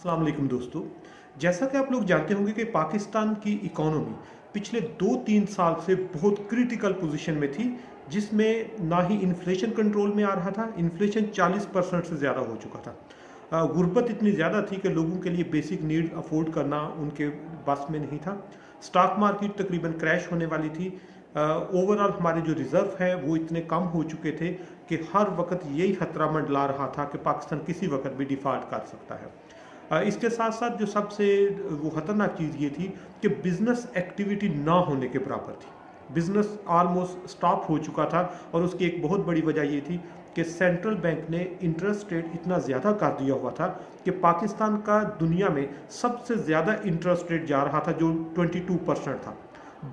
अस्सलाम वालेकुम दोस्तों। जैसा कि आप लोग जानते होंगे कि पाकिस्तान की इकोनॉमी पिछले 2-3 साल से बहुत क्रिटिकल पोजीशन में थी, जिसमें ना ही इन्फ्लेशन कंट्रोल में आ रहा था। इन्फ्लेशन 40% से ज़्यादा हो चुका था। गुर्बत इतनी ज़्यादा थी कि लोगों के लिए बेसिक नीड अफोर्ड करना उनके बस में नहीं था। स्टॉक मार्केट तकरीबन क्रैश होने वाली थी। ओवरऑल हमारे जो रिज़र्व हैं वो इतने कम हो चुके थे कि हर वक्त यही खतरा मंडला रहा था कि पाकिस्तान किसी वक्त भी डिफ़ॉल्ट कर सकता है। इसके साथ साथ जो सबसे वो ख़तरनाक चीज़ ये थी कि बिज़नेस एक्टिविटी ना होने के बराबर थी। बिज़नेस ऑलमोस्ट स्टॉप हो चुका था और उसकी एक बहुत बड़ी वजह ये थी कि सेंट्रल बैंक ने इंटरेस्ट रेट इतना ज़्यादा कर दिया हुआ था कि पाकिस्तान का दुनिया में सबसे ज़्यादा इंटरेस्ट रेट जा रहा था, जो 22% था।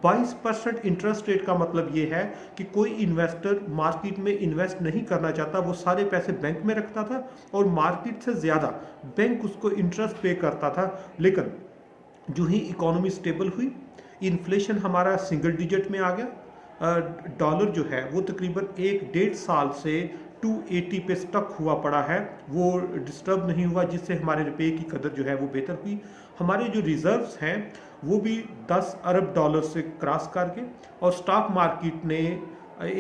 22% इंटरेस्ट रेट का मतलब ये है कि कोई इन्वेस्टर मार्केट में इन्वेस्ट नहीं करना चाहता, वो सारे पैसे बैंक में रखता था और मार्केट से ज़्यादा बैंक उसको इंटरेस्ट पे करता था। लेकिन जो ही इकोनॉमी स्टेबल हुई, इन्फ्लेशन हमारा सिंगल डिजिट में आ गया। डॉलर जो है वो तकरीबन 1-1.5 साल से 280 पे स्टक हुआ पड़ा है, वो डिस्टर्ब नहीं हुआ, जिससे हमारे रुपये की कदर जो है वो बेहतर हुई। हमारे जो रिजर्व्स हैं वो भी 10 अरब डॉलर से क्रॉस करके, और स्टॉक मार्केट ने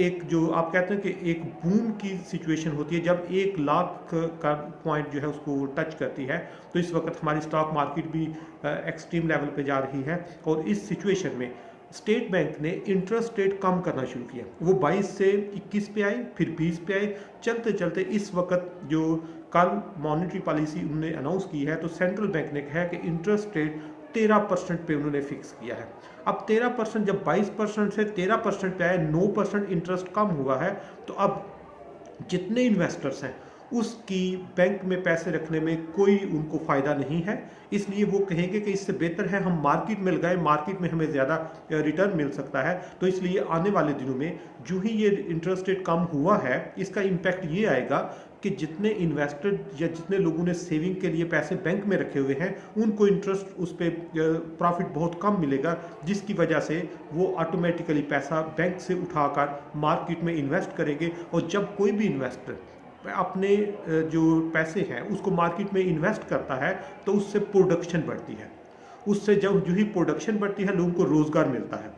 एक जो आप कहते हैं कि एक बूम की सिचुएशन होती है, जब 1 लाख का पॉइंट जो है उसको टच करती है, तो इस वक्त हमारी स्टॉक मार्केट भी एक्सट्रीम लेवल पे जा रही है। और इस सिचुएशन में स्टेट बैंक ने इंटरेस्ट रेट कम करना शुरू किया। वो 22 से 21 पे आए, फिर 20 पे आए, चलते चलते इस वक्त जो कल मॉनेटरी पॉलिसी उन्होंने अनाउंस की है, तो सेंट्रल बैंक ने कहा है कि इंटरेस्ट रेट 13% पे उन्होंने फिक्स किया है। अब 13% जब 22% से 13% पे आए, 9% इंटरेस्ट कम हुआ है, तो अब जितने इन्वेस्टर्स हैं उसकी बैंक में पैसे रखने में कोई उनको फ़ायदा नहीं है। इसलिए वो कहेंगे कि इससे बेहतर है हम मार्केट में लगाएं, मार्केट में हमें ज़्यादा रिटर्न मिल सकता है। तो इसलिए आने वाले दिनों में जो ही ये इंटरेस्ट रेट कम हुआ है, इसका इम्पैक्ट ये आएगा कि जितने इन्वेस्टर या जितने लोगों ने सेविंग के लिए पैसे बैंक में रखे हुए हैं, उनको इंटरेस्ट उस पर प्रॉफिट बहुत कम मिलेगा, जिसकी वजह से वो ऑटोमेटिकली पैसा बैंक से उठाकर मार्केट में इन्वेस्ट करेंगे। और जब कोई भी इन्वेस्टर अपने जो पैसे हैं उसको मार्केट में इन्वेस्ट करता है, तो उससे प्रोडक्शन बढ़ती है। उससे जब जो ही प्रोडक्शन बढ़ती है, लोगों को रोज़गार मिलता है।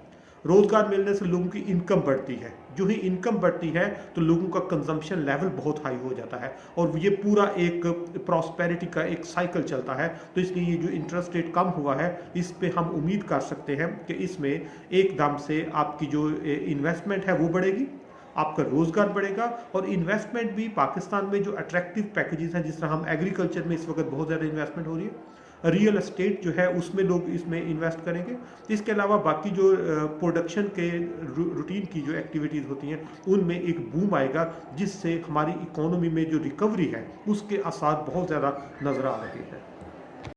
रोज़गार मिलने से लोगों की इनकम बढ़ती है। जो ही इनकम बढ़ती है तो लोगों का कंजम्पशन लेवल बहुत हाई हो जाता है, और ये पूरा एक प्रॉस्पेरिटी का एक साइकिल चलता है। तो इसलिए ये जो इंटरेस्ट रेट कम हुआ है, इस पे हम उम्मीद कर सकते हैं कि इसमें एकदम से आपकी जो इन्वेस्टमेंट है वो बढ़ेगी, आपका रोज़गार बढ़ेगा। और इन्वेस्टमेंट भी पाकिस्तान में जो अट्रैक्टिव पैकेजेस हैं, जिस तरह हम एग्रीकल्चर में इस वक्त बहुत ज़्यादा इन्वेस्टमेंट हो रही है, रियल एस्टेट जो है उसमें लोग इसमें इन्वेस्ट करेंगे। इसके अलावा बाकी जो प्रोडक्शन के रूटीन की जो एक्टिविटीज़ होती हैं, उनमें एक बूम आएगा, जिससे हमारी इकोनॉमी में जो रिकवरी है उसके आसार बहुत ज़्यादा नज़र आ रहे हैं।